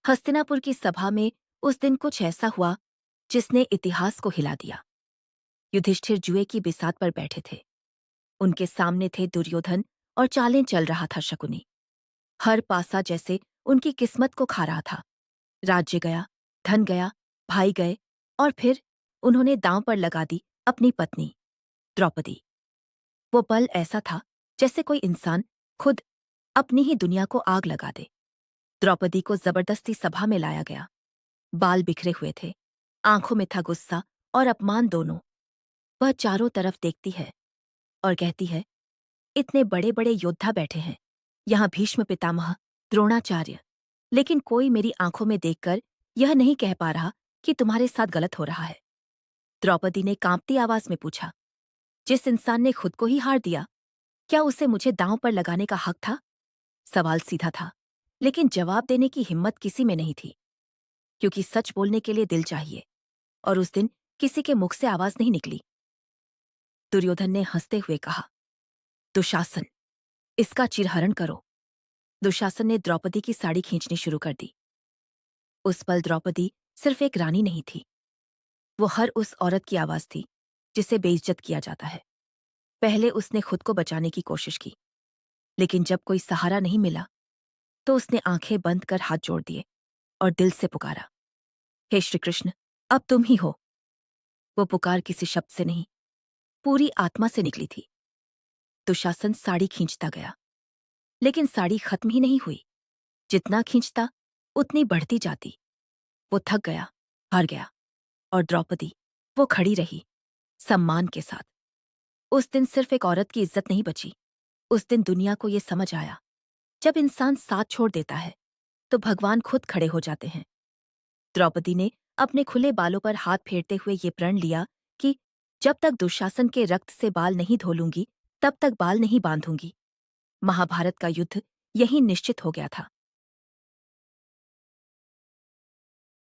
हस्तिनापुर की सभा में उस दिन कुछ ऐसा हुआ जिसने इतिहास को हिला दिया। युधिष्ठिर जुए की बिसात पर बैठे थे। उनके सामने थे दुर्योधन और चालें चल रहा था शकुनी। हर पासा जैसे उनकी किस्मत को खा रहा था। राज्य गया, धन गया, भाई गए और फिर उन्होंने दांव पर लगा दी अपनी पत्नी द्रौपदी। वो पल ऐसा था जैसे कोई इंसान खुद अपनी ही दुनिया को आग लगा दे। द्रौपदी को जबरदस्ती सभा में लाया गया। बाल बिखरे हुए थे, आंखों में था गुस्सा और अपमान दोनों। वह चारों तरफ देखती है और कहती है, इतने बड़े बड़े योद्धा बैठे हैं, यहाँ भीष्म पितामह, द्रोणाचार्य, लेकिन कोई मेरी आंखों में देखकर यह नहीं कह पा रहा कि तुम्हारे साथ गलत हो रहा है। द्रौपदी ने कांपती आवाज में पूछा, जिस इंसान ने खुद को ही हार दिया, क्या उसे मुझे दांव पर लगाने का हक था? सवाल सीधा था, लेकिन जवाब देने की हिम्मत किसी में नहीं थी, क्योंकि सच बोलने के लिए दिल चाहिए, और उस दिन किसी के मुख से आवाज नहीं निकली। दुर्योधन ने हंसते हुए कहा, दुशासन, इसका चिरहरण करो। दुशासन ने द्रौपदी की साड़ी खींचनी शुरू कर दी। उस पल द्रौपदी सिर्फ एक रानी नहीं थी, वो हर उस औरत की आवाज थी जिसे बेइज्जत किया जाता है। पहले उसने खुद को बचाने की कोशिश की, लेकिन जब कोई सहारा नहीं मिला तो उसने आंखें बंद कर हाथ जोड़ दिए और दिल से पुकारा, हे श्री कृष्ण, अब तुम ही हो। वो पुकार किसी शब्द से नहीं, पूरी आत्मा से निकली थी। दुशासन साड़ी खींचता गया, लेकिन साड़ी खत्म ही नहीं हुई। जितना खींचता उतनी बढ़ती जाती। वो थक गया, हार गया, और द्रौपदी, वो खड़ी रही, सम्मान के साथ। उस दिन सिर्फ एक औरत की इज्जत नहीं बची, उस दिन दुनिया को ये समझ आया, जब इंसान साथ छोड़ देता है तो भगवान खुद खड़े हो जाते हैं। द्रौपदी ने अपने खुले बालों पर हाथ फेरते हुए ये प्रण लिया कि जब तक दुशासन के रक्त से बाल नहीं धो लूंगी, तब तक बाल नहीं बांधूंगी। महाभारत का युद्ध यही निश्चित हो गया था।